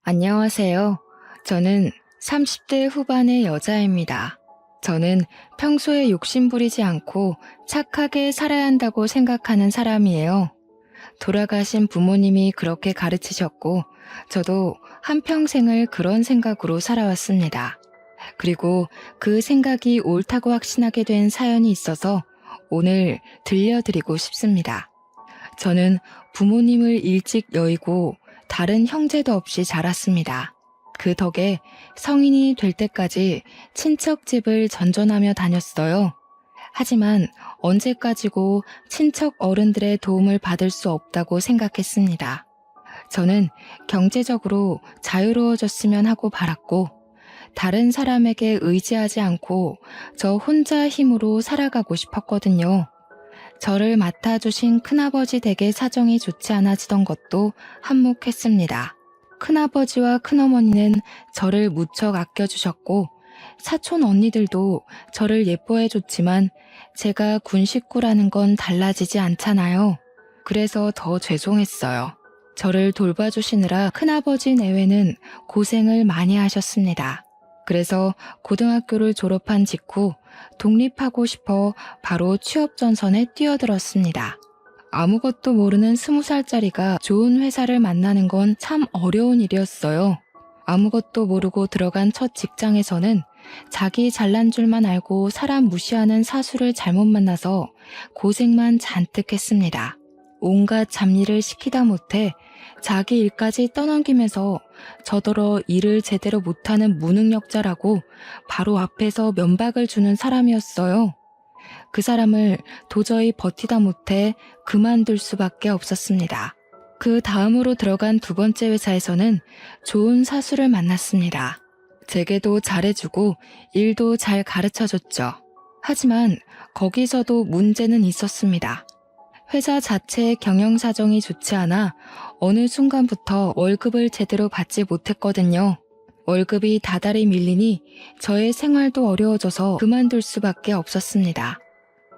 안녕하세요. 저는 30대 후반의 여자입니다. 저는 평소에 욕심부리지 않고 착하게 살아야 한다고 생각하는 사람이에요. 돌아가신 부모님이 그렇게 가르치셨고, 저도 한평생을 그런 생각으로 살아왔습니다. 그리고 그 생각이 옳다고 확신하게 된 사연이 있어서 오늘 들려드리고 싶습니다. 저는 부모님을 일찍 여의고 다른 형제도 없이 자랐습니다. 그 덕에 성인이 될 때까지 친척 집을 전전하며 다녔어요. 하지만 언제까지고 친척 어른들의 도움을 받을 수 없다고 생각했습니다. 저는 경제적으로 자유로워졌으면 하고 바랐고, 다른 사람에게 의지하지 않고 저 혼자 힘으로 살아가고 싶었거든요. 저를 맡아주신 큰아버지 댁의 사정이 좋지 않아지던 것도 한몫했습니다. 큰아버지와 큰어머니는 저를 무척 아껴주셨고, 사촌 언니들도 저를 예뻐해줬지만 제가 군 식구라는 건 달라지지 않잖아요. 그래서 더 죄송했어요. 저를 돌봐주시느라 큰아버지 내외는 고생을 많이 하셨습니다. 그래서 고등학교를 졸업한 직후 독립하고 싶어 바로 취업 전선에 뛰어들었습니다. 아무것도 모르는 20살짜리가 좋은 회사를 만나는 건 참 어려운 일이었어요. 아무것도 모르고 들어간 첫 직장에서는 자기 잘난 줄만 알고 사람 무시하는 사수를 잘못 만나서 고생만 잔뜩 했습니다. 온갖 잡일을 시키다 못해 자기 일까지 떠넘기면서 저더러 일을 제대로 못하는 무능력자라고 바로 앞에서 면박을 주는 사람이었어요. 그 사람을 도저히 버티다 못해 그만둘 수밖에 없었습니다. 그 다음으로 들어간 두 번째 회사에서는 좋은 사수를 만났습니다. 제게도 잘해주고 일도 잘 가르쳐줬죠. 하지만 거기서도 문제는 있었습니다. 회사 자체의 경영 사정이 좋지 않아 어느 순간부터 월급을 제대로 받지 못했거든요. 월급이 다달이 밀리니 저의 생활도 어려워져서 그만둘 수밖에 없었습니다.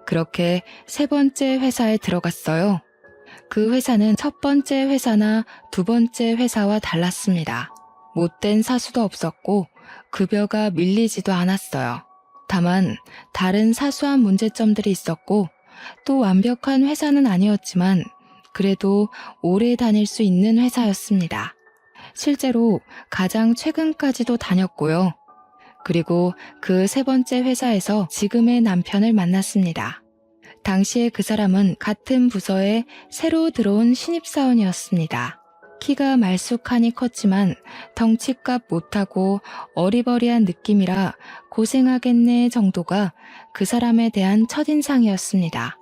그렇게 세 번째 회사에 들어갔어요. 그 회사는 첫 번째 회사나 두 번째 회사와 달랐습니다. 못된 사수도 없었고 급여가 밀리지도 않았어요. 다만 다른 사소한 문제점들이 있었고 또 완벽한 회사는 아니었지만 그래도 오래 다닐 수 있는 회사였습니다. 실제로 가장 최근까지도 다녔고요. 그리고 그 세 번째 회사에서 지금의 남편을 만났습니다. 당시에 그 사람은 같은 부서에 새로 들어온 신입사원이었습니다. 키가 말쑥하니 컸지만 덩치값 못하고 어리버리한 느낌이라 고생하겠네 정도가 그 사람에 대한 첫인상이었습니다.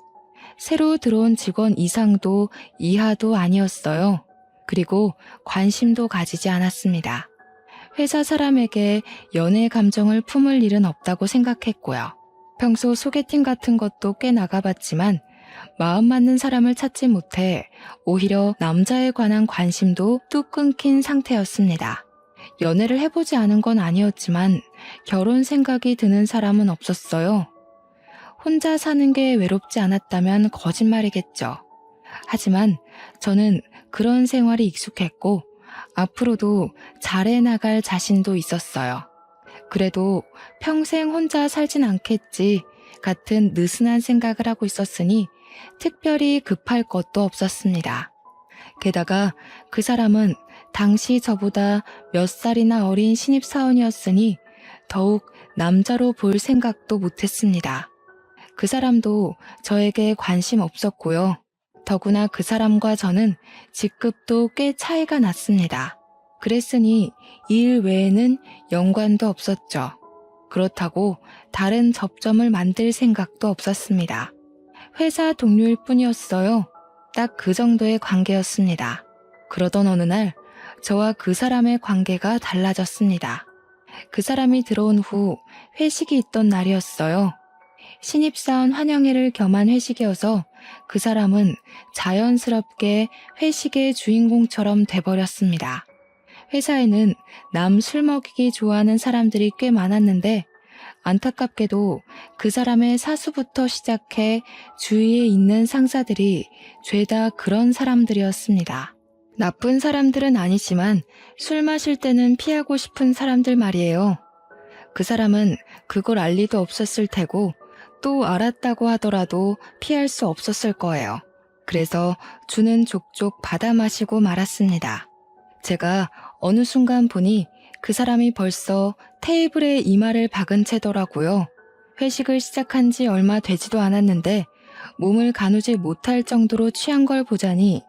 새로 들어온 직원 이상도 이하도 아니었어요. 그리고 관심도 가지지 않았습니다. 회사 사람에게 연애 감정을 품을 일은 없다고 생각했고요. 평소 소개팅 같은 것도 꽤 나가봤지만 마음 맞는 사람을 찾지 못해 오히려 남자에 관한 관심도 뚝 끊긴 상태였습니다. 연애를 해보지 않은 건 아니었지만 결혼 생각이 드는 사람은 없었어요. 혼자 사는 게 외롭지 않았다면 거짓말이겠죠. 하지만 저는 그런 생활이 익숙했고 앞으로도 잘해 나갈 자신도 있었어요. 그래도 평생 혼자 살진 않겠지 같은 느슨한 생각을 하고 있었으니 특별히 급할 것도 없었습니다. 게다가 그 사람은 당시 저보다 몇 살이나 어린 신입사원이었으니 더욱 남자로 볼 생각도 못했습니다. 그 사람도 저에게 관심 없었고요. 더구나 그 사람과 저는 직급도 꽤 차이가 났습니다. 그랬으니 일 외에는 연관도 없었죠. 그렇다고 다른 접점을 만들 생각도 없었습니다. 회사 동료일 뿐이었어요. 딱 그 정도의 관계였습니다. 그러던 어느 날 저와 그 사람의 관계가 달라졌습니다. 그 사람이 들어온 후 회식이 있던 날이었어요. 신입사원 환영회를 겸한 회식이어서 그 사람은 자연스럽게 회식의 주인공처럼 돼버렸습니다. 회사에는 남 술 먹이기 좋아하는 사람들이 꽤 많았는데 안타깝게도 그 사람의 사수부터 시작해 주위에 있는 상사들이 죄다 그런 사람들이었습니다. 나쁜 사람들은 아니지만 술 마실 때는 피하고 싶은 사람들 말이에요. 그 사람은 그걸 알 리도 없었을 테고 또 알았다고 하더라도 피할 수 없었을 거예요. 그래서 주는 족족 받아 마시고 말았습니다. 제가 어느 순간 보니 그 사람이 벌써 테이블에 이마를 박은 채더라고요. 회식을 시작한 지 얼마 되지도 않았는데 몸을 가누지 못할 정도로 취한 걸 보자니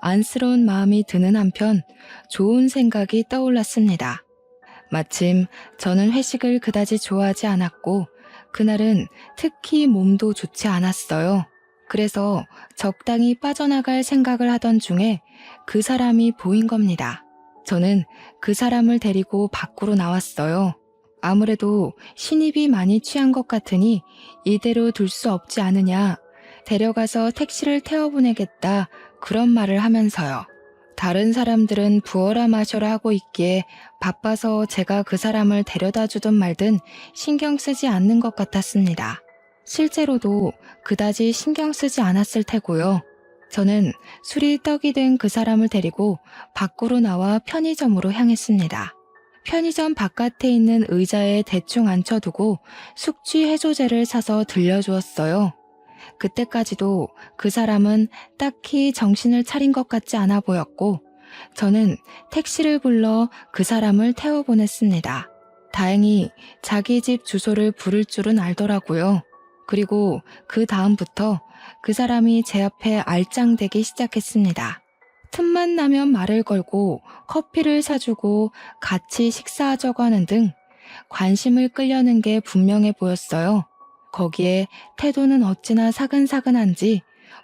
안쓰러운 마음이 드는 한편 좋은 생각이 떠올랐습니다. 마침 저는 회식을 그다지 좋아하지 않았고 그날은 특히 몸도 좋지 않았어요. 그래서 적당히 빠져나갈 생각을 하던 중에 그 사람이 보인 겁니다. 저는 그 사람을 데리고 밖으로 나왔어요. 아무래도 신입이 많이 취한 것 같으니 이대로 둘 수 없지 않으냐, 데려가서 택시를 태워보내겠다, 그런 말을 하면서요. 다른 사람들은 부어라 마셔라 하고 있기에 바빠서 제가 그 사람을 데려다 주든 말든 신경 쓰지 않는 것 같았습니다. 실제로도 그다지 신경 쓰지 않았을 테고요. 저는 술이 떡이 된 그 사람을 데리고 밖으로 나와 편의점으로 향했습니다. 편의점 바깥에 있는 의자에 대충 앉혀두고 숙취 해소제를 사서 들려주었어요. 그때까지도 그 사람은 딱히 정신을 차린 것 같지 않아 보였고 저는 택시를 불러 그 사람을 태워보냈습니다. 다행히 자기 집 주소를 부를 줄은 알더라고요. 그리고 그 다음부터 그 사람이 제 앞에 알짱대기 시작했습니다. 틈만 나면 말을 걸고 커피를 사주고 같이 식사하자고 하는 등 관심을 끌려는 게 분명해 보였어요. 거기에 태도는 어찌나 사근사근한지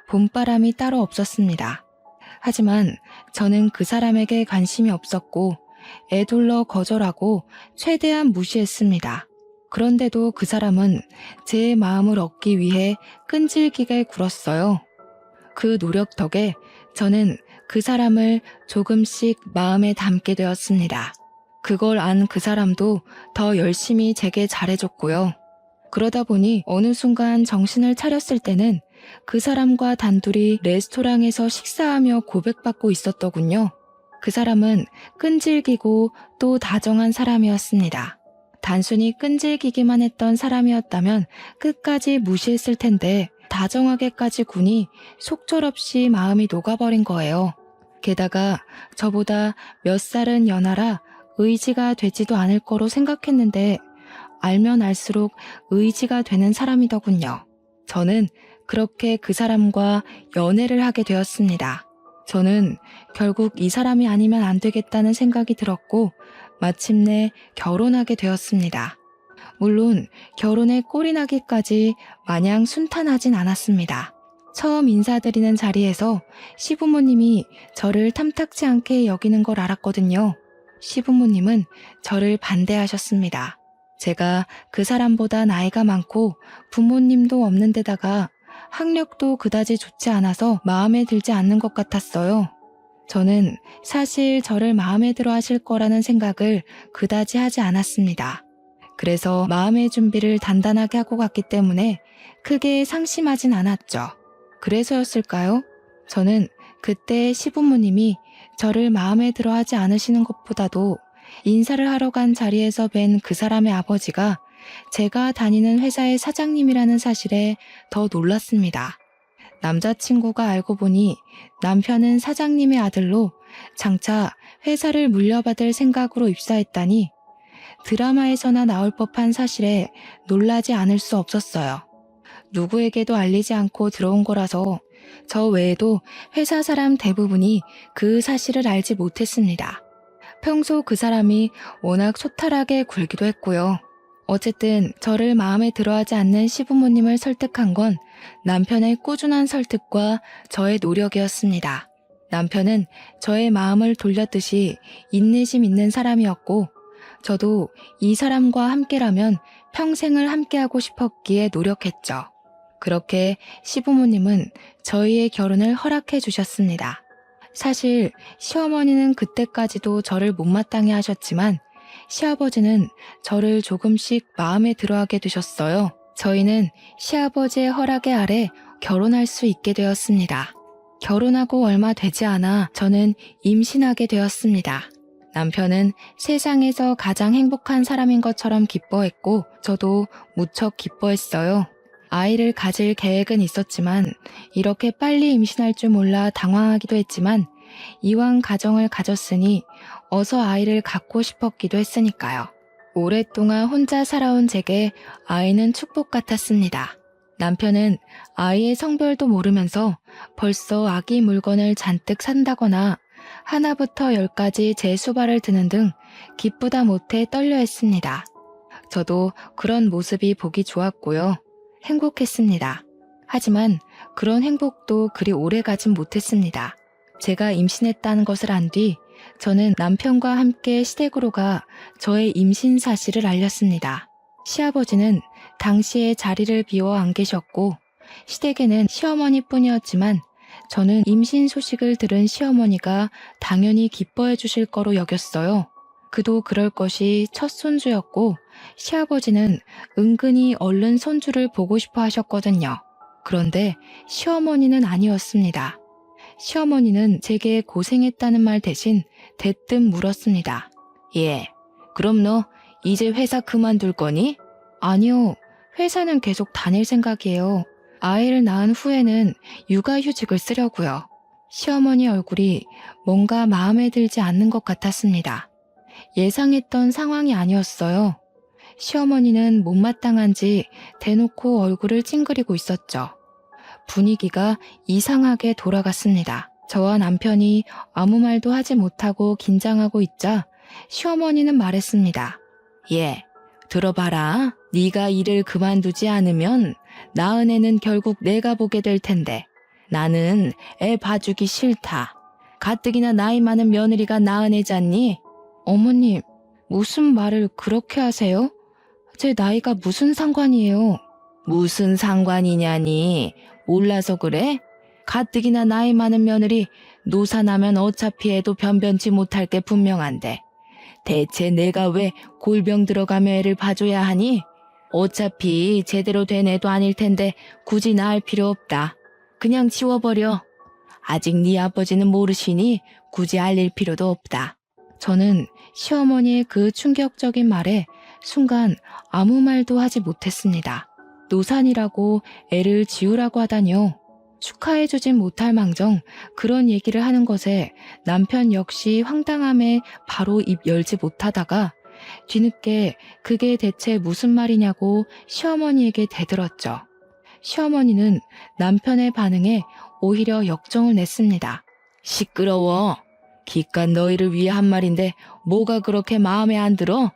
봄바람이 따로 없었습니다. 하지만 저는 그 사람에게 관심이 없었고 애둘러 거절하고 최대한 무시했습니다. 그런데도 그 사람은 제 마음을 얻기 위해 끈질기게 굴었어요. 그 노력 덕에 저는 그 사람을 조금씩 마음에 담게 되었습니다. 그걸 안 그 사람도 더 열심히 제게 잘해줬고요. 그러다 보니 어느 순간 정신을 차렸을 때는 그 사람과 단둘이 레스토랑에서 식사하며 고백받고 있었더군요. 그 사람은 끈질기고 또 다정한 사람이었습니다. 단순히 끈질기기만 했던 사람이었다면 끝까지 무시했을 텐데 다정하게까지 구니 속절없이 마음이 녹아버린 거예요. 게다가 저보다 몇 살은 연하라 의지가 되지도 않을 거로 생각했는데 알면 알수록 의지가 되는 사람이더군요. 저는 그렇게 그 사람과 연애를 하게 되었습니다. 저는 결국 이 사람이 아니면 안 되겠다는 생각이 들었고 마침내 결혼하게 되었습니다. 물론 결혼에 꼴이 나기까지 마냥 순탄하진 않았습니다. 처음 인사드리는 자리에서 시부모님이 저를 탐탁지 않게 여기는 걸 알았거든요. 시부모님은 저를 반대하셨습니다. 제가 그 사람보다 나이가 많고 부모님도 없는 데다가 학력도 그다지 좋지 않아서 마음에 들지 않는 것 같았어요. 저는 사실 저를 마음에 들어 하실 거라는 생각을 그다지 하지 않았습니다. 그래서 마음의 준비를 단단하게 하고 갔기 때문에 크게 상심하진 않았죠. 그래서였을까요? 저는 그때 시부모님이 저를 마음에 들어 하지 않으시는 것보다도 인사를 하러 간 자리에서 뵌 그 사람의 아버지가 제가 다니는 회사의 사장님이라는 사실에 더 놀랐습니다. 남자친구가 알고 보니 남편은 사장님의 아들로 장차 회사를 물려받을 생각으로 입사했다니 드라마에서나 나올 법한 사실에 놀라지 않을 수 없었어요. 누구에게도 알리지 않고 들어온 거라서 저 외에도 회사 사람 대부분이 그 사실을 알지 못했습니다. 평소 그 사람이 워낙 소탈하게 굴기도 했고요. 어쨌든 저를 마음에 들어하지 않는 시부모님을 설득한 건 남편의 꾸준한 설득과 저의 노력이었습니다. 남편은 저의 마음을 돌렸듯이 인내심 있는 사람이었고 저도 이 사람과 함께라면 평생을 함께하고 싶었기에 노력했죠. 그렇게 시부모님은 저희의 결혼을 허락해 주셨습니다. 사실 시어머니는 그때까지도 저를 못마땅해 하셨지만 시아버지는 저를 조금씩 마음에 들어하게 되셨어요. 저희는 시아버지의 허락에 아래 결혼할 수 있게 되었습니다. 결혼하고 얼마 되지 않아 저는 임신하게 되었습니다. 남편은 세상에서 가장 행복한 사람인 것처럼 기뻐했고 저도 무척 기뻐했어요. 아이를 가질 계획은 있었지만 이렇게 빨리 임신할 줄 몰라 당황하기도 했지만 이왕 가정을 가졌으니 어서 아이를 갖고 싶었기도 했으니까요. 오랫동안 혼자 살아온 제게 아이는 축복 같았습니다. 남편은 아이의 성별도 모르면서 벌써 아기 물건을 잔뜩 산다거나 하나부터 10까지 제 수발을 드는 등 기쁘다 못해 떨려했습니다. 저도 그런 모습이 보기 좋았고요. 행복했습니다. 하지만 그런 행복도 그리 오래 가진 못했습니다. 제가 임신했다는 것을 안 뒤 저는 남편과 함께 시댁으로 가 저의 임신 사실을 알렸습니다. 시아버지는 당시에 자리를 비워 안 계셨고 시댁에는 시어머니뿐이었지만 저는 임신 소식을 들은 시어머니가 당연히 기뻐해 주실 거로 여겼어요. 그도 그럴 것이 첫 손주였고 시아버지는 은근히 얼른 손주를 보고 싶어 하셨거든요. 그런데 시어머니는 아니었습니다. 시어머니는 제게 고생했다는 말 대신 대뜸 물었습니다. 예, 그럼 너 이제 회사 그만둘 거니? 아니요, 회사는 계속 다닐 생각이에요. 아이를 낳은 후에는 육아휴직을 쓰려고요. 시어머니 얼굴이 뭔가 마음에 들지 않는 것 같았습니다. 예상했던 상황이 아니었어요. 시어머니는 못마땅한지 대놓고 얼굴을 찡그리고 있었죠. 분위기가 이상하게 돌아갔습니다. 저와 남편이 아무 말도 하지 못하고 긴장하고 있자 시어머니는 말했습니다. 예, 들어봐라. 네가 일을 그만두지 않으면 낳은 애는 결국 내가 보게 될 텐데 나는 애 봐주기 싫다. 가뜩이나 나이 많은 며느리가 낳은 애잖니? 어머님, 무슨 말을 그렇게 하세요? 제 나이가 무슨 상관이에요? 무슨 상관이냐니? 몰라서 그래? 가뜩이나 나이 많은 며느리 노사 나면 어차피 애도 변변치 못할 게 분명한데 대체 내가 왜 골병 들어가며 애를 봐줘야 하니? 어차피 제대로 된 애도 아닐 텐데 굳이 낳을 필요 없다. 그냥 지워버려. 아직 네 아버지는 모르시니 굳이 알릴 필요도 없다. 저는 시어머니의 그 충격적인 말에 순간 아무 말도 하지 못했습니다. 노산이라고 애를 지우라고 하다니요. 축하해주진 못할 망정 그런 얘기를 하는 것에 남편 역시 황당함에 바로 입 열지 못하다가 뒤늦게 그게 대체 무슨 말이냐고 시어머니에게 대들었죠. 시어머니는 남편의 반응에 오히려 역정을 냈습니다. 시끄러워. 기껏 너희를 위해 한 말인데 뭐가 그렇게 마음에 안 들어?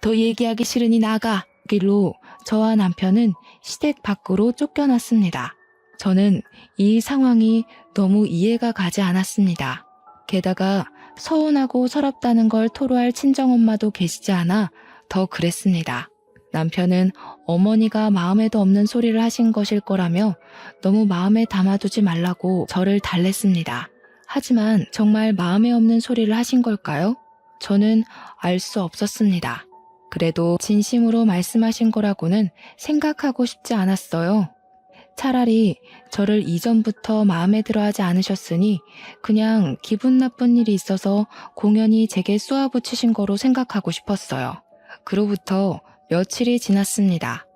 더 얘기하기 싫으니 나가. 길로 저와 남편은 시댁 밖으로 쫓겨났습니다. 저는 이 상황이 너무 이해가 가지 않았습니다. 게다가 서운하고 서럽다는 걸 토로할 친정엄마도 계시지 않아 더 그랬습니다. 남편은 어머니가 마음에도 없는 소리를 하신 것일 거라며 너무 마음에 담아두지 말라고 저를 달랬습니다. 하지만 정말 마음에 없는 소리를 하신 걸까요? 저는 알 수 없었습니다. 그래도 진심으로 말씀하신 거라고는 생각하고 싶지 않았어요. 차라리 저를 이전부터 마음에 들어 하지 않으셨으니 그냥 기분 나쁜 일이 있어서 공연히 제게 쏘아붙이신 거로 생각하고 싶었어요. 그로부터 며칠이 지났습니다.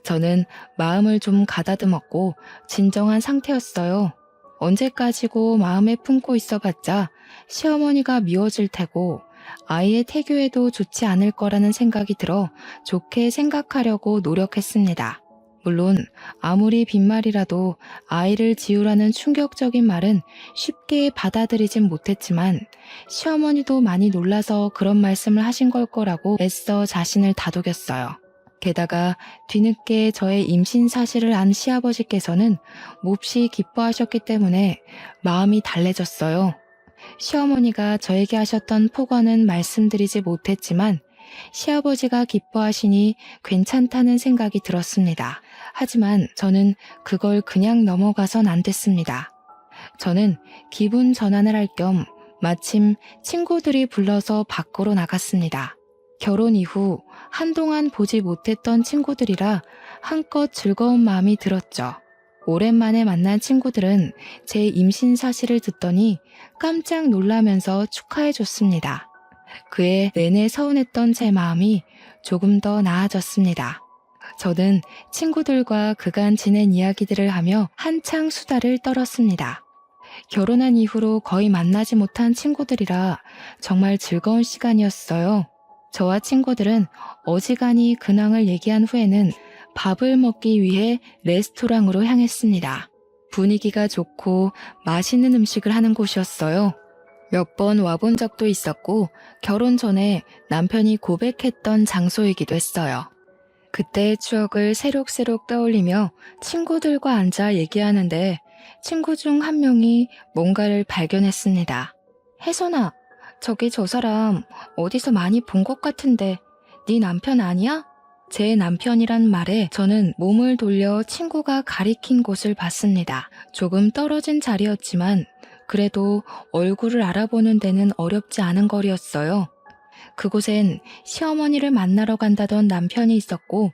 저는 마음을 좀 가다듬었고 진정한 상태였어요. 언제까지고 마음에 품고 있어봤자 시어머니가 미워질 테고 아이의 태교에도 좋지 않을 거라는 생각이 들어 좋게 생각하려고 노력했습니다. 물론 아무리 빈말이라도 아이를 지우라는 충격적인 말은 쉽게 받아들이진 못했지만 시어머니도 많이 놀라서 그런 말씀을 하신 걸 거라고 애써 자신을 다독였어요. 게다가 뒤늦게 저의 임신 사실을 안 시아버지께서는 몹시 기뻐하셨기 때문에 마음이 달래졌어요. 시어머니가 저에게 하셨던 폭언은 말씀드리지 못했지만 시아버지가 기뻐하시니 괜찮다는 생각이 들었습니다. 하지만 저는 그걸 그냥 넘어가선 안 됐습니다. 저는 기분 전환을 할 겸 마침 친구들이 불러서 밖으로 나갔습니다. 결혼 이후 한동안 보지 못했던 친구들이라 한껏 즐거운 마음이 들었죠. 오랜만에 만난 친구들은 제 임신 사실을 듣더니 깜짝 놀라면서 축하해줬습니다. 그해 내내 서운했던 제 마음이 조금 더 나아졌습니다. 저는 친구들과 그간 지낸 이야기들을 하며 한창 수다를 떨었습니다. 결혼한 이후로 거의 만나지 못한 친구들이라 정말 즐거운 시간이었어요. 저와 친구들은 어지간히 근황을 얘기한 후에는 밥을 먹기 위해 레스토랑으로 향했습니다. 분위기가 좋고 맛있는 음식을 하는 곳이었어요. 몇 번 와본 적도 있었고 결혼 전에 남편이 고백했던 장소이기도 했어요. 그때의 추억을 새록새록 떠올리며 친구들과 앉아 얘기하는데 친구 중 한 명이 뭔가를 발견했습니다. 혜선아, 저기 저 사람 어디서 많이 본 것 같은데 네 남편 아니야? 제 남편이란 말에 저는 몸을 돌려 친구가 가리킨 곳을 봤습니다. 조금 떨어진 자리였지만 그래도 얼굴을 알아보는 데는 어렵지 않은 거리였어요. 그곳엔 시어머니를 만나러 간다던 남편이 있었고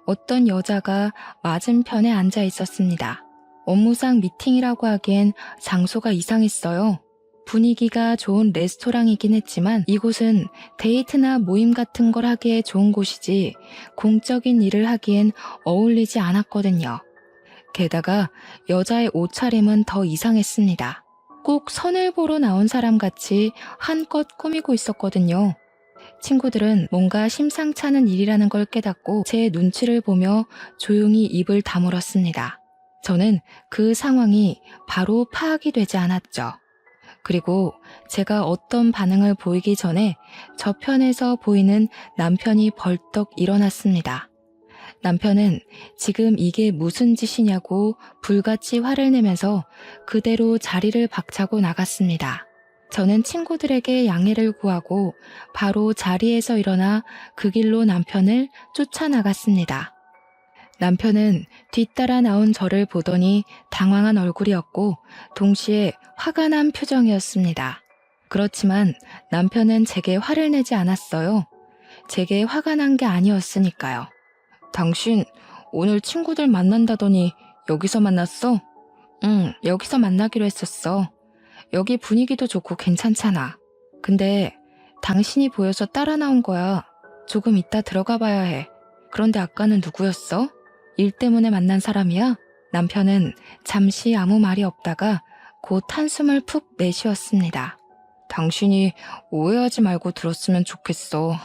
어떤 여자가 맞은편에 앉아 있었습니다. 업무상 미팅이라고 하기엔 장소가 이상했어요. 분위기가 좋은 레스토랑이긴 했지만 이곳은 데이트나 모임 같은 걸 하기에 좋은 곳이지 공적인 일을 하기엔 어울리지 않았거든요. 게다가 여자의 옷차림은 더 이상했습니다. 꼭 선을 보러 나온 사람 같이 한껏 꾸미고 있었거든요. 친구들은 뭔가 심상찮은 일이라는 걸 깨닫고 제 눈치를 보며 조용히 입을 다물었습니다. 저는 그 상황이 바로 파악이 되지 않았죠. 그리고 제가 어떤 반응을 보이기 전에 저편에서 보이는 남편이 벌떡 일어났습니다. 남편은 지금 이게 무슨 짓이냐고 불같이 화를 내면서 그대로 자리를 박차고 나갔습니다. 저는 친구들에게 양해를 구하고 바로 자리에서 일어나 그 길로 남편을 쫓아나갔습니다. 남편은 뒤따라 나온 저를 보더니 당황한 얼굴이었고 동시에 화가 난 표정이었습니다. 그렇지만 남편은 제게 화를 내지 않았어요. 제게 화가 난 게 아니었으니까요. 당신 오늘 친구들 만난다더니 여기서 만났어? 응, 여기서 만나기로 했었어. 여기 분위기도 좋고 괜찮잖아. 근데 당신이 보여서 따라 나온 거야. 조금 이따 들어가 봐야 해. 그런데 아까는 누구였어? 일 때문에 만난 사람이야? 남편은 잠시 아무 말이 없다가 곧 한숨을 푹 내쉬었습니다. 당신이 오해하지 말고 들었으면 좋겠어.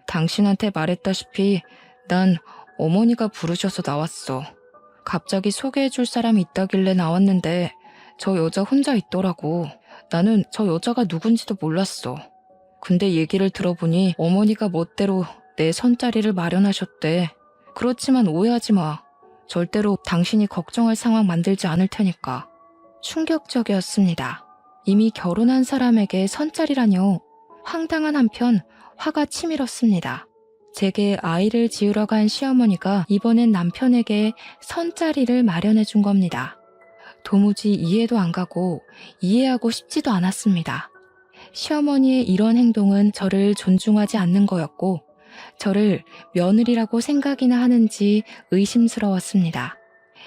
당신한테 말했다시피 난 어머니가 부르셔서 나왔어. 갑자기 소개해줄 사람이 있다길래 나왔는데 저 여자 혼자 있더라고. 나는 저 여자가 누군지도 몰랐어. 근데 얘기를 들어보니 어머니가 멋대로 내 선자리를 마련하셨대. 그렇지만 오해하지 마. 절대로 당신이 걱정할 상황 만들지 않을 테니까. 충격적이었습니다. 이미 결혼한 사람에게 선자리라뇨. 황당한 한편 화가 치밀었습니다. 제게 아이를 지으러 간 시어머니가 이번엔 남편에게 선자리를 마련해 준 겁니다. 도무지 이해도 안 가고 이해하고 싶지도 않았습니다. 시어머니의 이런 행동은 저를 존중하지 않는 거였고 저를 며느리라고 생각이나 하는지 의심스러웠습니다.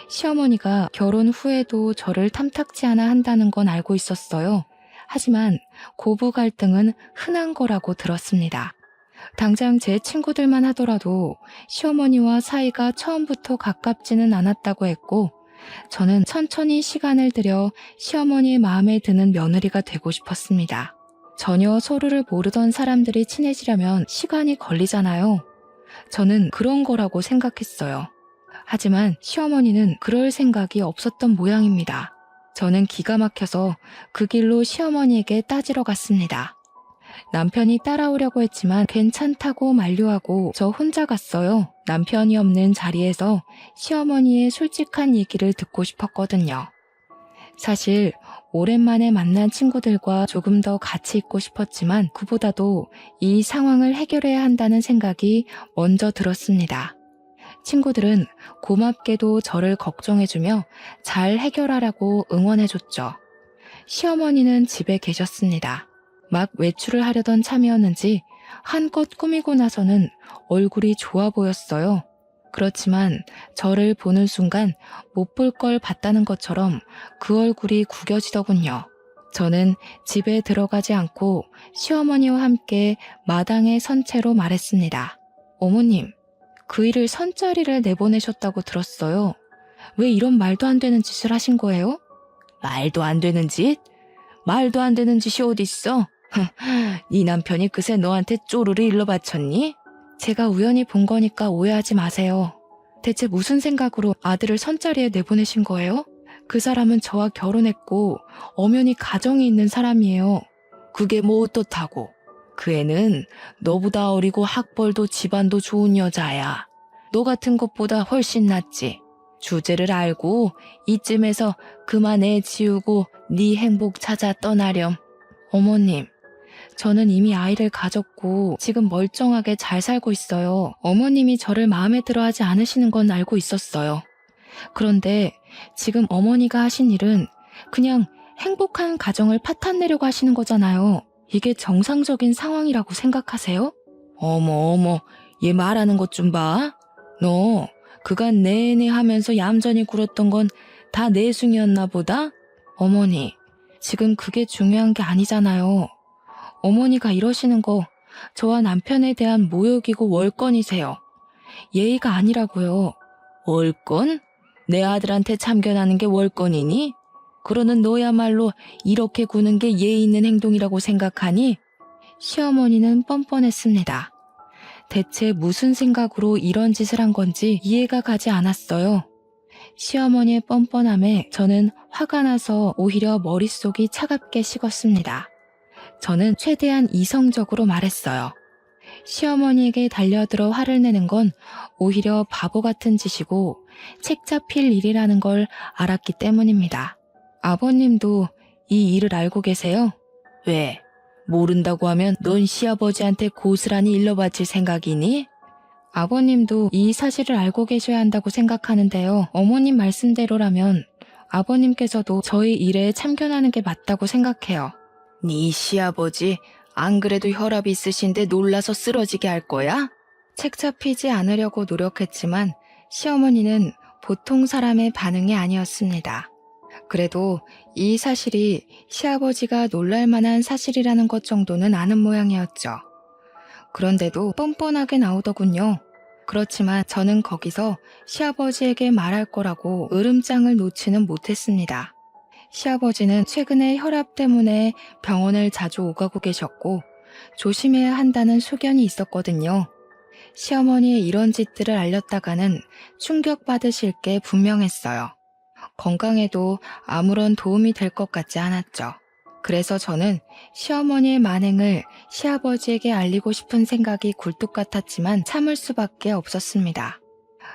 시어머니가 결혼 후에도 저를 탐탁지 않아 한다는 건 알고 있었어요. 하지만 고부 갈등은 흔한 거라고 들었습니다. 당장 제 친구들만 하더라도 시어머니와 사이가 처음부터 가깝지는 않았다고 했고 저는 천천히 시간을 들여 시어머니의 마음에 드는 며느리가 되고 싶었습니다. 전혀 서로를 모르던 사람들이 친해지려면 시간이 걸리잖아요. 저는 그런 거라고 생각했어요. 하지만 시어머니는 그럴 생각이 없었던 모양입니다. 저는 기가 막혀서 그 길로 시어머니에게 따지러 갔습니다. 남편이 따라오려고 했지만 괜찮다고 만류하고 저 혼자 갔어요. 남편이 없는 자리에서 시어머니의 솔직한 얘기를 듣고 싶었거든요. 사실 오랜만에 만난 친구들과 조금 더 같이 있고 싶었지만 그보다도 이 상황을 해결해야 한다는 생각이 먼저 들었습니다. 친구들은 고맙게도 저를 걱정해주며 잘 해결하라고 응원해줬죠. 시어머니는 집에 계셨습니다. 막 외출을 하려던 참이었는지 한껏 꾸미고 나서는 얼굴이 좋아 보였어요. 그렇지만 저를 보는 순간 못 볼 걸 봤다는 것처럼 그 얼굴이 구겨지더군요. 저는 집에 들어가지 않고 시어머니와 함께 마당에 선 채로 말했습니다. 어머님, 그 일을 선자리를 내보내셨다고 들었어요. 왜 이런 말도 안 되는 짓을 하신 거예요? 말도 안 되는 짓? 말도 안 되는 짓이 어딨어? 네 남편이 그새 너한테 쪼르르 일러 바쳤니? 제가 우연히 본 거니까 오해하지 마세요. 대체 무슨 생각으로 아들을 선자리에 내보내신 거예요? 그 사람은 저와 결혼했고 엄연히 가정이 있는 사람이에요. 그게 뭐 어떻다고? 그 애는 너보다 어리고 학벌도 집안도 좋은 여자야. 너 같은 것보다 훨씬 낫지. 주제를 알고 이쯤에서 그만 애 지우고 네 행복 찾아 떠나렴. 어머님, 저는 이미 아이를 가졌고 지금 멀쩡하게 잘 살고 있어요. 어머님이 저를 마음에 들어하지 않으시는 건 알고 있었어요. 그런데 지금 어머니가 하신 일은 그냥 행복한 가정을 파탄내려고 하시는 거잖아요. 이게 정상적인 상황이라고 생각하세요? 어머, 얘 말하는 것 좀 봐. 너 그간 내내 하면서 얌전히 굴었던 건 다 내숭이었나 보다? 어머니, 지금 그게 중요한 게 아니잖아요. 어머니가 이러시는 거 저와 남편에 대한 모욕이고 월권이세요. 예의가 아니라고요. 월권? 내 아들한테 참견하는 게 월권이니? 그러는 너야말로 이렇게 구는 게 예의 있는 행동이라고 생각하니? 시어머니는 뻔뻔했습니다. 대체 무슨 생각으로 이런 짓을 한 건지 이해가 가지 않았어요. 시어머니의 뻔뻔함에 저는 화가 나서 오히려 머릿속이 차갑게 식었습니다. 저는 최대한 이성적으로 말했어요. 시어머니에게 달려들어 화를 내는 건 오히려 바보 같은 짓이고 책 잡힐 일이라는 걸 알았기 때문입니다. 아버님도 이 일을 알고 계세요? 왜? 모른다고 하면 넌 시아버지한테 고스란히 일러바칠 생각이니? 아버님도 이 사실을 알고 계셔야 한다고 생각하는데요. 어머님 말씀대로라면 아버님께서도 저희 일에 참견하는 게 맞다고 생각해요. 네 시아버지 안 그래도 혈압이 있으신데 놀라서 쓰러지게 할 거야? 책 잡히지 않으려고 노력했지만 시어머니는 보통 사람의 반응이 아니었습니다. 그래도 이 사실이 시아버지가 놀랄 만한 사실이라는 것 정도는 아는 모양이었죠. 그런데도 뻔뻔하게 나오더군요. 그렇지만 저는 거기서 시아버지에게 말할 거라고 으름장을 놓지는 못했습니다. 시아버지는 최근에 혈압 때문에 병원을 자주 오가고 계셨고 조심해야 한다는 소견이 있었거든요. 시어머니의 이런 짓들을 알렸다가는 충격받으실 게 분명했어요. 건강에도 아무런 도움이 될 것 같지 않았죠. 그래서 저는 시어머니의 만행을 시아버지에게 알리고 싶은 생각이 굴뚝 같았지만 참을 수밖에 없었습니다.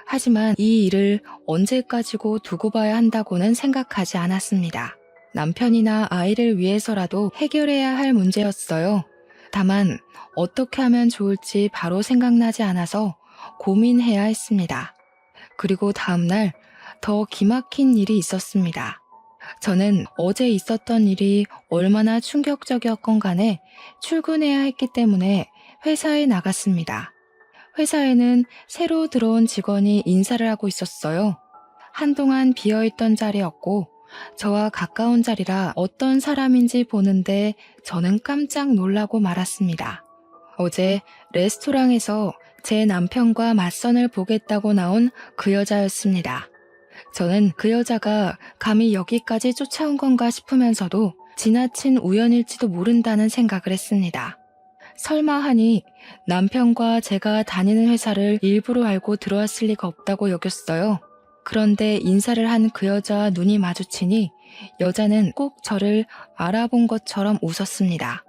하지만 이 일을 언제까지고 두고 봐야 한다고는 생각하지 않았습니다. 남편이나 아이를 위해서라도 해결해야 할 문제였어요. 다만 어떻게 하면 좋을지 바로 생각나지 않아서 고민해야 했습니다. 그리고 다음날 더 기막힌 일이 있었습니다. 저는 어제 있었던 일이 얼마나 충격적이었건 간에 출근해야 했기 때문에 회사에 나갔습니다. 회사에는 새로 들어온 직원이 인사를 하고 있었어요. 한동안 비어있던 자리였고 저와 가까운 자리라 어떤 사람인지 보는데 저는 깜짝 놀라고 말았습니다. 어제 레스토랑에서 제 남편과 맞선을 보겠다고 나온 그 여자였습니다. 저는 그 여자가 감히 여기까지 쫓아온 건가 싶으면서도 지나친 우연일지도 모른다는 생각을 했습니다. 설마 하니 남편과 제가 다니는 회사를 일부러 알고 들어왔을 리가 없다고 여겼어요. 그런데 인사를 한 그 여자와 눈이 마주치니 여자는 꼭 저를 알아본 것처럼 웃었습니다.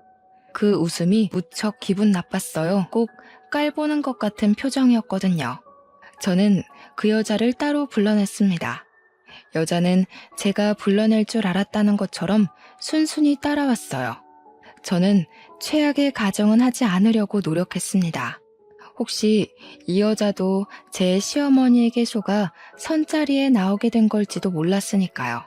그 웃음이 무척 기분 나빴어요. 꼭 깔보는 것 같은 표정이었거든요. 저는 그 여자를 따로 불러냈습니다. 여자는 제가 불러낼 줄 알았다는 것처럼 순순히 따라왔어요. 저는 최악의 가정은 하지 않으려고 노력했습니다. 혹시 이 여자도 제 시어머니에게 속아 선자리에 나오게 된 걸지도 몰랐으니까요.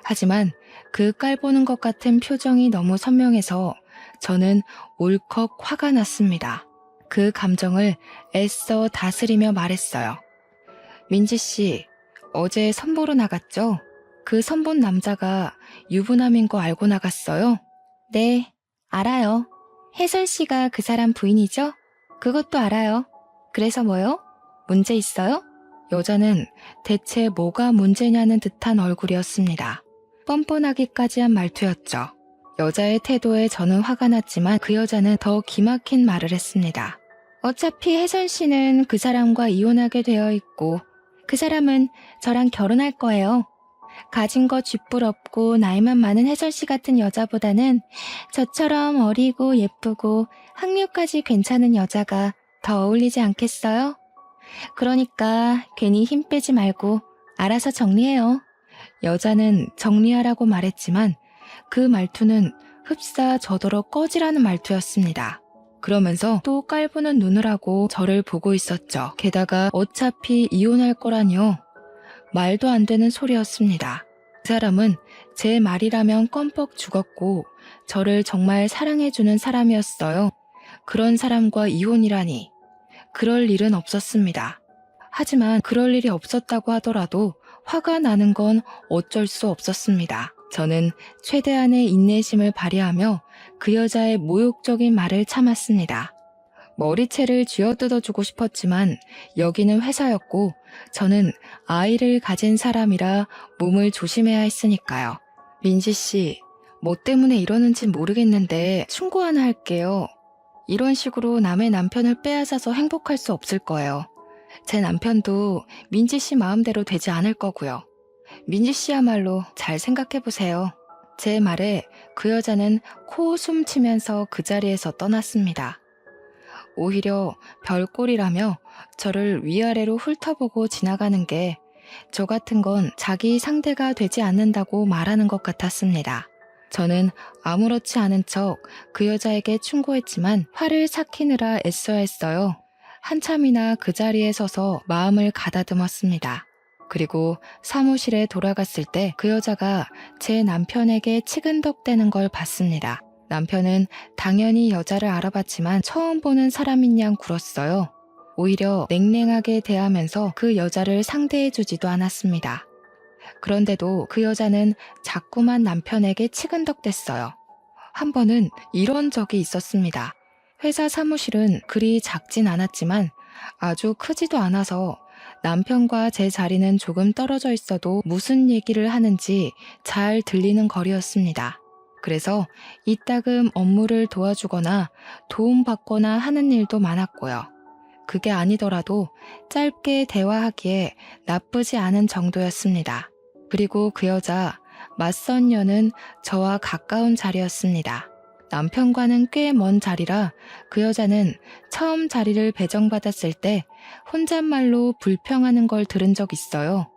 하지만 그 깔보는 것 같은 표정이 너무 선명해서 저는 울컥 화가 났습니다. 그 감정을 애써 다스리며 말했어요. 민지 씨, 어제 선보러 나갔죠? 그 선본 남자가 유부남인 거 알고 나갔어요? 네, 알아요. 혜선 씨가 그 사람 부인이죠? 그것도 알아요. 그래서 뭐요? 문제 있어요? 여자는 대체 뭐가 문제냐는 듯한 얼굴이었습니다. 뻔뻔하기까지 한 말투였죠. 여자의 태도에 저는 화가 났지만 그 여자는 더 기막힌 말을 했습니다. 어차피 혜선 씨는 그 사람과 이혼하게 되어 있고 그 사람은 저랑 결혼할 거예요. 가진 거 쥐뿔없고 나이만 많은 혜선 씨 같은 여자보다는 저처럼 어리고 예쁘고 학력까지 괜찮은 여자가 더 어울리지 않겠어요? 그러니까 괜히 힘 빼지 말고 알아서 정리해요. 여자는 정리하라고 말했지만 그 말투는 흡사 저더러 꺼지라는 말투였습니다. 그러면서 또 깔보는 눈을 하고 저를 보고 있었죠. 게다가 어차피 이혼할 거라니요. 말도 안 되는 소리였습니다. 그 사람은 제 말이라면 껌뻑 죽었고 저를 정말 사랑해주는 사람이었어요. 그런 사람과 이혼이라니. 그럴 일은 없었습니다. 하지만 그럴 일이 없었다고 하더라도 화가 나는 건 어쩔 수 없었습니다. 저는 최대한의 인내심을 발휘하며 그 여자의 모욕적인 말을 참았습니다. 머리채를 쥐어뜯어주고 싶었지만 여기는 회사였고 저는 아이를 가진 사람이라 몸을 조심해야 했으니까요. 민지 씨, 뭐 때문에 이러는지 모르겠는데 충고 하나 할게요. 이런 식으로 남의 남편을 빼앗아서 행복할 수 없을 거예요. 제 남편도 민지 씨 마음대로 되지 않을 거고요. 민지 씨야말로 잘 생각해보세요. 제 말에 그 여자는 코웃음 치면서 그 자리에서 떠났습니다. 오히려 별꼴이라며 저를 위아래로 훑어보고 지나가는 게 저 같은 건 자기 상대가 되지 않는다고 말하는 것 같았습니다. 저는 아무렇지 않은 척 그 여자에게 충고했지만 화를 삭히느라 애써야 했어요. 한참이나 그 자리에 서서 마음을 가다듬었습니다. 그리고 사무실에 돌아갔을 때 그 여자가 제 남편에게 치근덕대는 걸 봤습니다. 남편은 당연히 여자를 알아봤지만 처음 보는 사람인 양 굴었어요. 오히려 냉랭하게 대하면서 그 여자를 상대해주지도 않았습니다. 그런데도 그 여자는 자꾸만 남편에게 치근덕댔어요. 한 번은 이런 적이 있었습니다. 회사 사무실은 그리 작진 않았지만 아주 크지도 않아서 남편과 제 자리는 조금 떨어져 있어도 무슨 얘기를 하는지 잘 들리는 거리였습니다. 그래서 이따금 업무를 도와주거나 도움받거나 하는 일도 많았고요. 그게 아니더라도 짧게 대화하기에 나쁘지 않은 정도였습니다. 그리고 그 여자, 맞선 년은 저와 가까운 자리였습니다. 남편과는 꽤 먼 자리라 그 여자는 처음 자리를 배정받았을 때 혼잣말로 불평하는 걸 들은 적 있어요.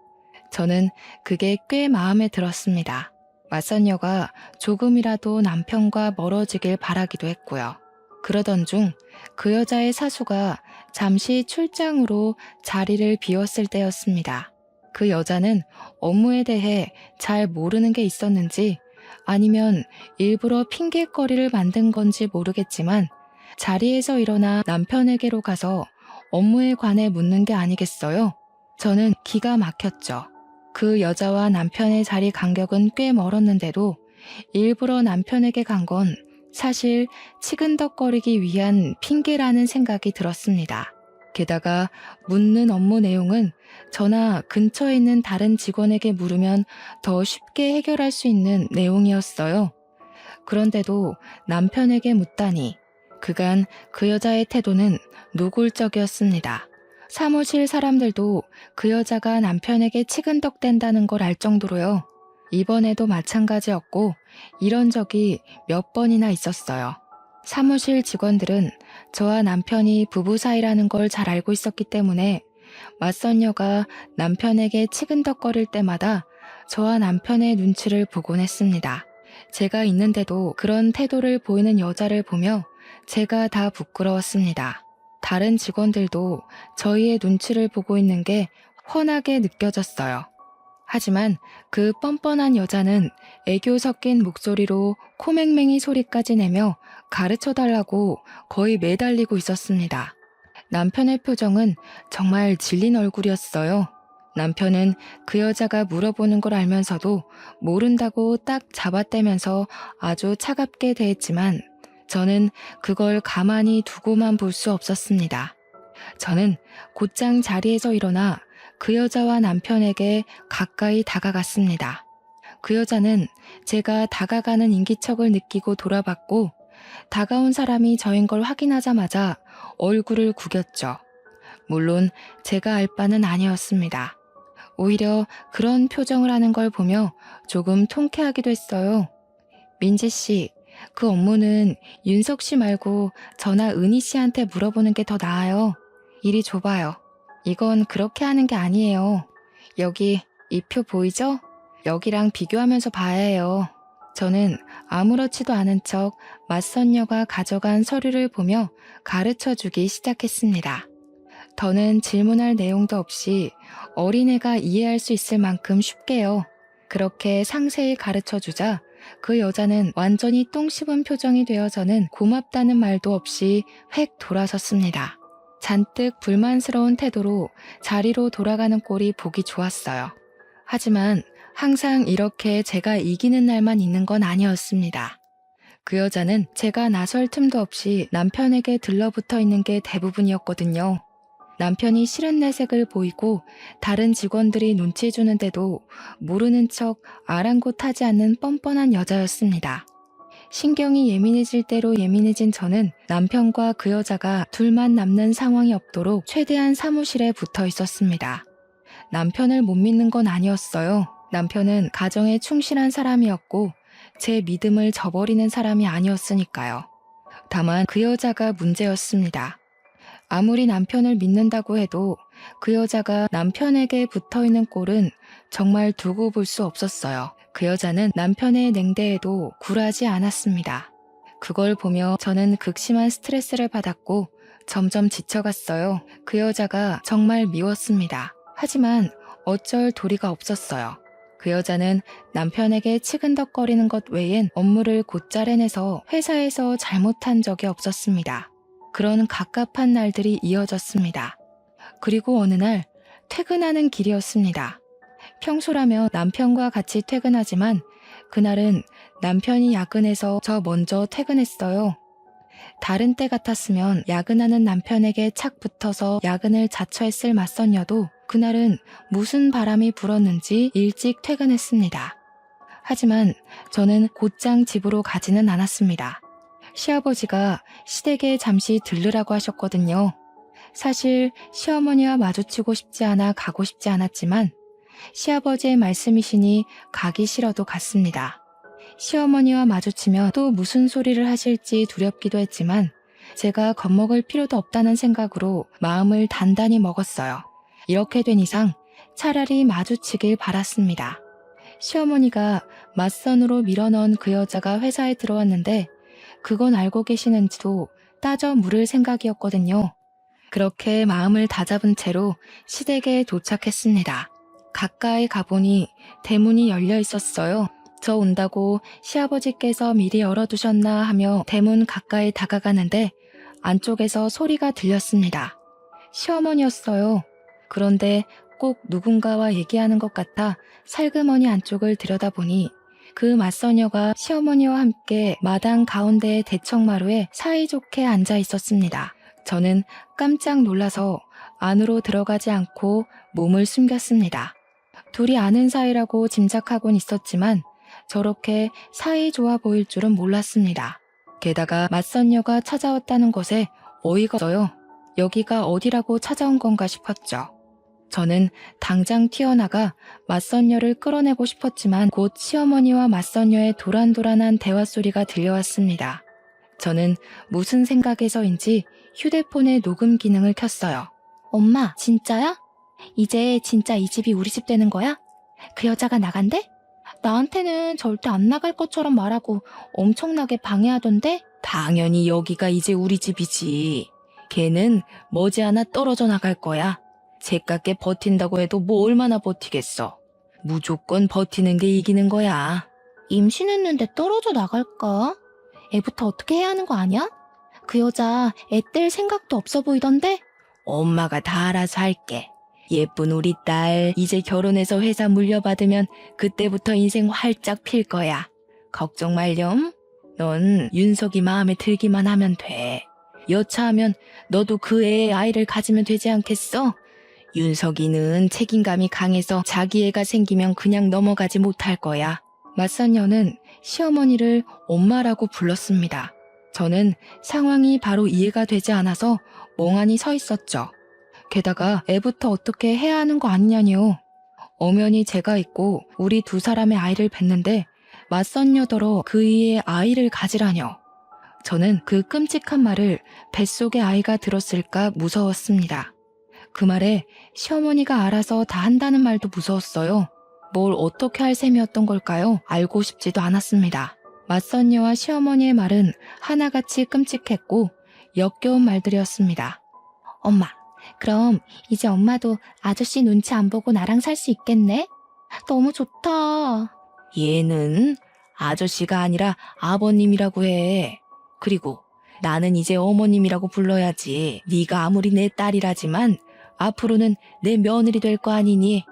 저는 그게 꽤 마음에 들었습니다. 맞선녀가 조금이라도 남편과 멀어지길 바라기도 했고요. 그러던 중 그 여자의 사수가 잠시 출장으로 자리를 비웠을 때였습니다. 그 여자는 업무에 대해 잘 모르는 게 있었는지 아니면 일부러 핑계거리를 만든 건지 모르겠지만 자리에서 일어나 남편에게로 가서 업무에 관해 묻는 게 아니겠어요? 저는 기가 막혔죠. 그 여자와 남편의 자리 간격은 꽤 멀었는데도 일부러 남편에게 간 건 사실 치근덕거리기 위한 핑계라는 생각이 들었습니다. 게다가 묻는 업무 내용은 저나 근처에 있는 다른 직원에게 물으면 더 쉽게 해결할 수 있는 내용이었어요. 그런데도 남편에게 묻다니 그간 그 여자의 태도는 노골적이었습니다. 사무실 사람들도 그 여자가 남편에게 치근덕댄다는 걸 알 정도로요. 이번에도 마찬가지였고 이런 적이 몇 번이나 있었어요. 사무실 직원들은 저와 남편이 부부 사이라는 걸 잘 알고 있었기 때문에 맞선녀가 남편에게 치근덕거릴 때마다 저와 남편의 눈치를 보곤 했습니다. 제가 있는데도 그런 태도를 보이는 여자를 보며 제가 다 부끄러웠습니다. 다른 직원들도 저희의 눈치를 보고 있는 게 훤하게 느껴졌어요. 하지만 그 뻔뻔한 여자는 애교 섞인 목소리로 코맹맹이 소리까지 내며 가르쳐달라고 거의 매달리고 있었습니다. 남편의 표정은 정말 질린 얼굴이었어요. 남편은 그 여자가 물어보는 걸 알면서도 모른다고 딱 잡아떼면서 아주 차갑게 대했지만 저는 그걸 가만히 두고만 볼 수 없었습니다. 저는 곧장 자리에서 일어나 그 여자와 남편에게 가까이 다가갔습니다. 그 여자는 제가 다가가는 인기척을 느끼고 돌아봤고 다가온 사람이 저인 걸 확인하자마자 얼굴을 구겼죠. 물론 제가 알 바는 아니었습니다. 오히려 그런 표정을 하는 걸 보며 조금 통쾌하기도 했어요. 민지 씨, 그 업무는 윤석 씨 말고 저나 은희 씨한테 물어보는 게 더 나아요. 이리 줘봐요. 이건 그렇게 하는 게 아니에요. 여기 이 표 보이죠? 여기랑 비교하면서 봐야 해요. 저는 아무렇지도 않은 척 맞선녀가 가져간 서류를 보며 가르쳐주기 시작했습니다. 더는 질문할 내용도 없이 어린애가 이해할 수 있을 만큼 쉽게요. 그렇게 상세히 가르쳐주자 그 여자는 완전히 똥 씹은 표정이 되어 저는 고맙다는 말도 없이 획 돌아섰습니다. 잔뜩 불만스러운 태도로 자리로 돌아가는 꼴이 보기 좋았어요. 하지만 항상 이렇게 제가 이기는 날만 있는 건 아니었습니다. 그 여자는 제가 나설 틈도 없이 남편에게 들러붙어 있는 게 대부분이었거든요. 남편이 싫은 내색을 보이고 다른 직원들이 눈치 주는데도 모르는 척 아랑곳하지 않는 뻔뻔한 여자였습니다. 신경이 예민해질 대로 예민해진 저는 남편과 그 여자가 둘만 남는 상황이 없도록 최대한 사무실에 붙어 있었습니다. 남편을 못 믿는 건 아니었어요. 남편은 가정에 충실한 사람이었고 제 믿음을 저버리는 사람이 아니었으니까요. 다만 그 여자가 문제였습니다. 아무리 남편을 믿는다고 해도 그 여자가 남편에게 붙어있는 꼴은 정말 두고 볼 수 없었어요. 그 여자는 남편의 냉대에도 굴하지 않았습니다. 그걸 보며 저는 극심한 스트레스를 받았고 점점 지쳐갔어요. 그 여자가 정말 미웠습니다. 하지만 어쩔 도리가 없었어요. 그 여자는 남편에게 치근덕거리는 것 외엔 업무를 곧잘 해내서 회사에서 잘못한 적이 없었습니다. 그런 갑갑한 날들이 이어졌습니다. 그리고 어느 날 퇴근하는 길이었습니다. 평소라면 남편과 같이 퇴근하지만 그날은 남편이 야근해서 저 먼저 퇴근했어요. 다른 때 같았으면 야근하는 남편에게 착 붙어서 야근을 자처했을 맞선녀도 그날은 무슨 바람이 불었는지 일찍 퇴근했습니다. 하지만 저는 곧장 집으로 가지는 않았습니다. 시아버지가 시댁에 잠시 들르라고 하셨거든요. 사실 시어머니와 마주치고 싶지 않아 가고 싶지 않았지만 시아버지의 말씀이시니 가기 싫어도 갔습니다. 시어머니와 마주치면 또 무슨 소리를 하실지 두렵기도 했지만 제가 겁먹을 필요도 없다는 생각으로 마음을 단단히 먹었어요. 이렇게 된 이상 차라리 마주치길 바랐습니다. 시어머니가 맞선으로 밀어넣은 그 여자가 회사에 들어왔는데 그건 알고 계시는지도 따져 물을 생각이었거든요. 그렇게 마음을 다잡은 채로 시댁에 도착했습니다. 가까이 가보니 대문이 열려 있었어요. 저 온다고 시아버지께서 미리 열어두셨나 하며 대문 가까이 다가가는데 안쪽에서 소리가 들렸습니다. 시어머니였어요. 그런데 꼭 누군가와 얘기하는 것 같아 살그머니 안쪽을 들여다보니 그 맞서녀가 시어머니와 함께 마당 가운데의 대청마루에 사이좋게 앉아 있었습니다. 저는 깜짝 놀라서 안으로 들어가지 않고 몸을 숨겼습니다. 둘이 아는 사이라고 짐작하곤 있었지만 저렇게 사이 좋아 보일 줄은 몰랐습니다. 게다가 맞선녀가 찾아왔다는 것에 어이가 없어요. 여기가 어디라고 찾아온 건가 싶었죠. 저는 당장 튀어나가 맞선녀를 끌어내고 싶었지만 곧 시어머니와 맞선녀의 도란도란한 대화 소리가 들려왔습니다. 저는 무슨 생각에서인지 휴대폰의 녹음 기능을 켰어요. 엄마, 진짜야? 이제 진짜 이 집이 우리 집 되는 거야? 그 여자가 나간대? 나한테는 절대 안 나갈 것처럼 말하고 엄청나게 방해하던데? 당연히 여기가 이제 우리 집이지. 걔는 머지않아 떨어져 나갈 거야. 제깎게 버틴다고 해도 뭐 얼마나 버티겠어. 무조건 버티는 게 이기는 거야. 임신했는데 떨어져 나갈까? 애부터 어떻게 해야 하는 거 아니야? 그 여자 애 뗄 생각도 없어 보이던데? 엄마가 다 알아서 할게. 예쁜 우리 딸 이제 결혼해서 회사 물려받으면 그때부터 인생 활짝 필 거야. 걱정 말렴. 넌 윤석이 마음에 들기만 하면 돼. 여차하면 너도 그 애의 아이를 가지면 되지 않겠어? 윤석이는 책임감이 강해서 자기 애가 생기면 그냥 넘어가지 못할 거야. 맞선녀는 시어머니를 엄마라고 불렀습니다. 저는 상황이 바로 이해가 되지 않아서 멍하니 서 있었죠. 게다가 애부터 어떻게 해야 하는 거 아니냐니요. 엄연히 제가 있고 우리 두 사람의 아이를 뵀는데 맞선녀더러 그이의 아이를 가지라뇨. 저는 그 끔찍한 말을 뱃속의 아이가 들었을까 무서웠습니다. 그 말에 시어머니가 알아서 다 한다는 말도 무서웠어요. 뭘 어떻게 할 셈이었던 걸까요? 알고 싶지도 않았습니다. 맞선녀와 시어머니의 말은 하나같이 끔찍했고 역겨운 말들이었습니다. 엄마, 그럼 이제 엄마도 아저씨 눈치 안 보고 나랑 살 수 있겠네? 너무 좋다. 얘는 아저씨가 아니라 아버님이라고 해. 그리고 나는 이제 어머님이라고 불러야지. 네가 아무리 내 딸이라지만 앞으로는 내 며느리 될 거 아니니?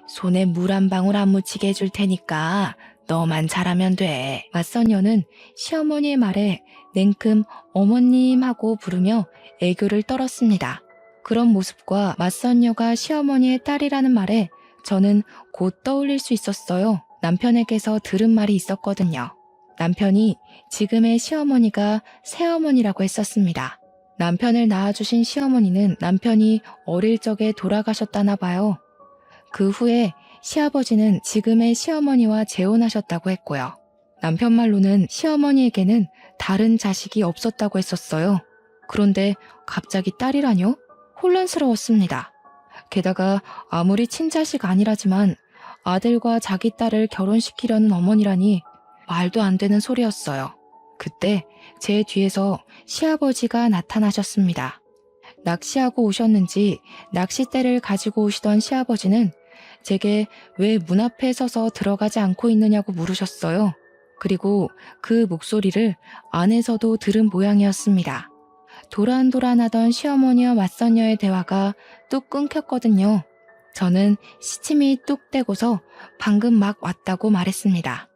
손에 물 한 방울 안 묻히게 해줄 테니까 너만 잘하면 돼. 맞선녀는 시어머니의 말에 냉큼 어머님 하고 부르며 애교를 떨었습니다. 그런 모습과 맞선녀가 시어머니의 딸이라는 말에 저는 곧 떠올릴 수 있었어요. 남편에게서 들은 말이 있었거든요. 남편이 지금의 시어머니가 새어머니라고 했었습니다. 남편을 낳아주신 시어머니는 남편이 어릴 적에 돌아가셨다나 봐요. 그 후에 시아버지는 지금의 시어머니와 재혼하셨다고 했고요. 남편 말로는 시어머니에게는 다른 자식이 없었다고 했었어요. 그런데 갑자기 딸이라뇨? 혼란스러웠습니다. 게다가 아무리 친자식 아니라지만 아들과 자기 딸을 결혼시키려는 어머니라니 말도 안 되는 소리였어요. 그때 제 뒤에서 시아버지가 나타나셨습니다. 낚시하고 오셨는지 낚싯대를 가지고 오시던 시아버지는 제게 왜 문 앞에 서서 들어가지 않고 있느냐고 물으셨어요. 그리고 그 목소리를 안에서도 들은 모양이었습니다. 도란도란하던 시어머니와 맞선녀의 대화가 뚝 끊겼거든요. 저는 시침이 뚝 떼고서 방금 막 왔다고 말했습니다.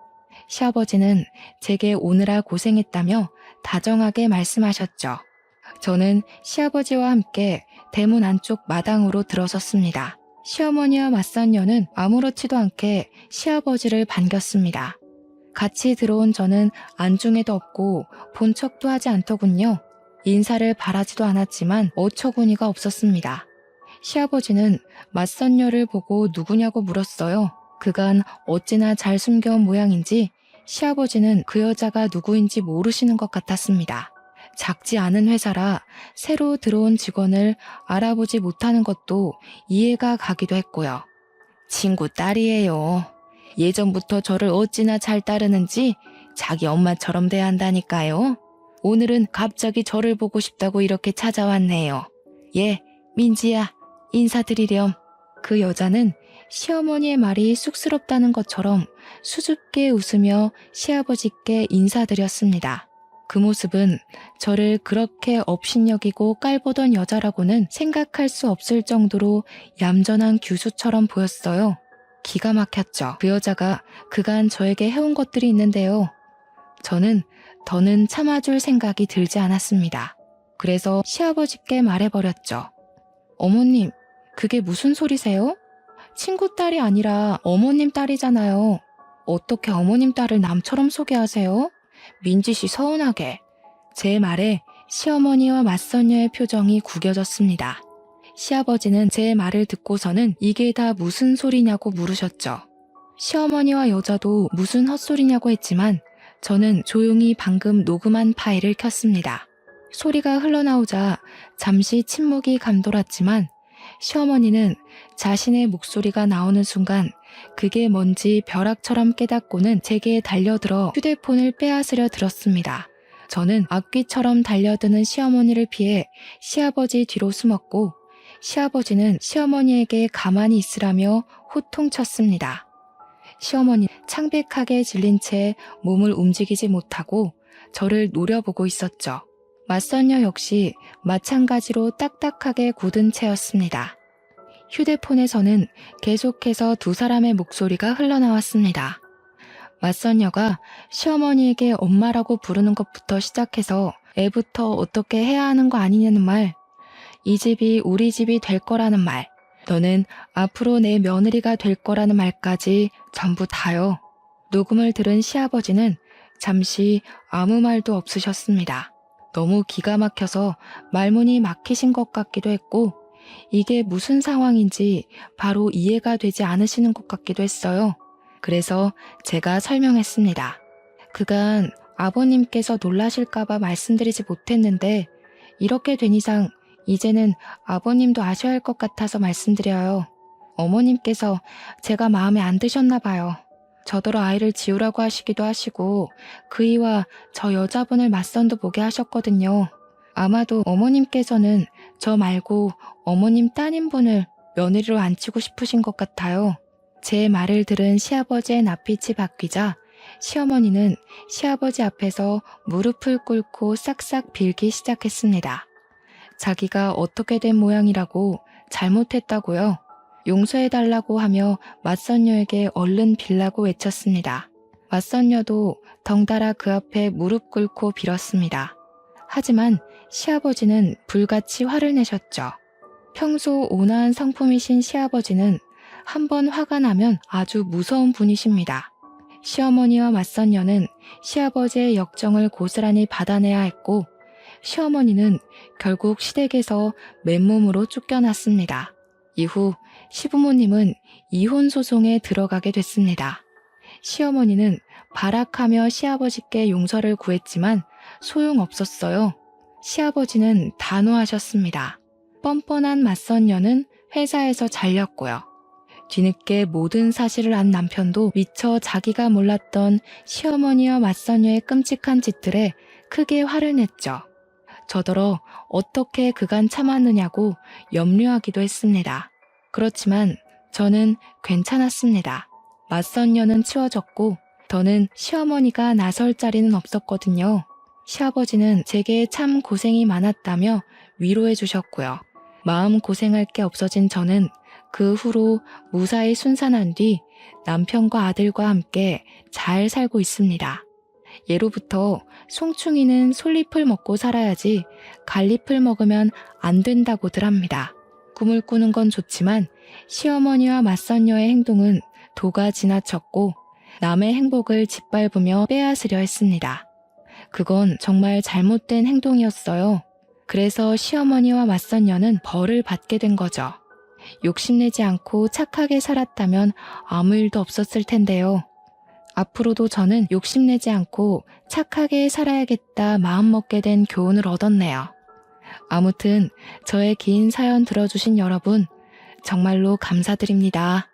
시아버지는 제게 오느라 고생했다며 다정하게 말씀하셨죠. 저는 시아버지와 함께 대문 안쪽 마당으로 들어섰습니다. 시어머니와 맞선녀는 아무렇지도 않게 시아버지를 반겼습니다. 같이 들어온 저는 안중에도 없고 본 척도 하지 않더군요. 인사를 바라지도 않았지만 어처구니가 없었습니다. 시아버지는 맞선녀를 보고 누구냐고 물었어요. 그간 어찌나 잘 숨겨온 모양인지 시아버지는 그 여자가 누구인지 모르시는 것 같았습니다. 작지 않은 회사라 새로 들어온 직원을 알아보지 못하는 것도 이해가 가기도 했고요. 친구 딸이에요. 예전부터 저를 어찌나 잘 따르는지 자기 엄마처럼 돼야 한다니까요. 오늘은 갑자기 저를 보고 싶다고 이렇게 찾아왔네요. 예, 민지야, 인사드리렴. 그 여자는 시어머니의 말이 쑥스럽다는 것처럼 수줍게 웃으며 시아버지께 인사드렸습니다. 그 모습은 저를 그렇게 업신여기고 깔보던 여자라고는 생각할 수 없을 정도로 얌전한 규수처럼 보였어요. 기가 막혔죠. 그 여자가 그간 저에게 해온 것들이 있는데요. 저는 더는 참아줄 생각이 들지 않았습니다. 그래서 시아버지께 말해버렸죠. 어머님, 그게 무슨 소리세요? 친구 딸이 아니라 어머님 딸이잖아요. 어떻게 어머님 딸을 남처럼 소개하세요? 민지 씨 서운하게. 제 말에 시어머니와 맞선녀의 표정이 구겨졌습니다. 시아버지는 제 말을 듣고서는 이게 다 무슨 소리냐고 물으셨죠. 시어머니와 여자도 무슨 헛소리냐고 했지만 저는 조용히 방금 녹음한 파일을 켰습니다. 소리가 흘러나오자 잠시 침묵이 감돌았지만 시어머니는 자신의 목소리가 나오는 순간 그게 뭔지 벼락처럼 깨닫고는 제게 달려들어 휴대폰을 빼앗으려 들었습니다. 저는 악귀처럼 달려드는 시어머니를 피해 시아버지 뒤로 숨었고 시아버지는 시어머니에게 가만히 있으라며 호통쳤습니다. 시어머니는 창백하게 질린 채 몸을 움직이지 못하고 저를 노려보고 있었죠. 맞선녀 역시 마찬가지로 딱딱하게 굳은 채였습니다. 휴대폰에서는 계속해서 두 사람의 목소리가 흘러나왔습니다. 맞선녀가 시어머니에게 엄마라고 부르는 것부터 시작해서 애부터 어떻게 해야 하는 거 아니냐는 말, 이 집이 우리 집이 될 거라는 말, 너는 앞으로 내 며느리가 될 거라는 말까지 전부 다요. 녹음을 들은 시아버지는 잠시 아무 말도 없으셨습니다. 너무 기가 막혀서 말문이 막히신 것 같기도 했고, 이게 무슨 상황인지 바로 이해가 되지 않으시는 것 같기도 했어요. 그래서 제가 설명했습니다. 그간 아버님께서 놀라실까봐 말씀드리지 못했는데, 이렇게 된 이상 이제는 아버님도 아셔야 할 것 같아서 말씀드려요. 어머님께서 제가 마음에 안 드셨나 봐요. 저더러 아이를 지우라고 하시기도 하시고 그이와 저 여자분을 맞선도 보게 하셨거든요. 아마도 어머님께서는 저 말고 어머님 따님분을 며느리로 앉히고 싶으신 것 같아요. 제 말을 들은 시아버지의 낯빛이 바뀌자 시어머니는 시아버지 앞에서 무릎을 꿇고 싹싹 빌기 시작했습니다. 자기가 어떻게 된 모양이라고, 잘못했다고요. 용서해달라고 하며 맞선녀에게 얼른 빌라고 외쳤습니다. 맞선녀도 덩달아 그 앞에 무릎 꿇고 빌었습니다. 하지만 시아버지는 불같이 화를 내셨죠. 평소 온화한 성품이신 시아버지는 한번 화가 나면 아주 무서운 분이십니다. 시어머니와 맞선녀는 시아버지의 역정을 고스란히 받아내야 했고, 시어머니는 결국 시댁에서 맨몸으로 쫓겨났습니다. 이후 시부모님은 이혼 소송에 들어가게 됐습니다. 시어머니는 발악하며 시아버지께 용서를 구했지만 소용없었어요. 시아버지는 단호하셨습니다. 뻔뻔한 맞선녀는 회사에서 잘렸고요. 뒤늦게 모든 사실을 안 남편도 미처 자기가 몰랐던 시어머니와 맞선녀의 끔찍한 짓들에 크게 화를 냈죠. 저더러 어떻게 그간 참았느냐고 염려하기도 했습니다. 그렇지만 저는 괜찮았습니다. 맞선녀는 치워졌고 더는 시어머니가 나설 자리는 없었거든요. 시아버지는 제게 참 고생이 많았다며 위로해 주셨고요. 마음 고생할 게 없어진 저는 그 후로 무사히 순산한 뒤 남편과 아들과 함께 잘 살고 있습니다. 예로부터 송충이는 솔잎을 먹고 살아야지 갈잎을 먹으면 안 된다고들 합니다. 꿈을 꾸는 건 좋지만 시어머니와 맞선녀의 행동은 도가 지나쳤고 남의 행복을 짓밟으며 빼앗으려 했습니다. 그건 정말 잘못된 행동이었어요. 그래서 시어머니와 맞선녀는 벌을 받게 된 거죠. 욕심내지 않고 착하게 살았다면 아무 일도 없었을 텐데요. 앞으로도 저는 욕심내지 않고 착하게 살아야겠다 마음먹게 된 교훈을 얻었네요. 아무튼 저의 긴 사연 들어주신 여러분 정말로 감사드립니다.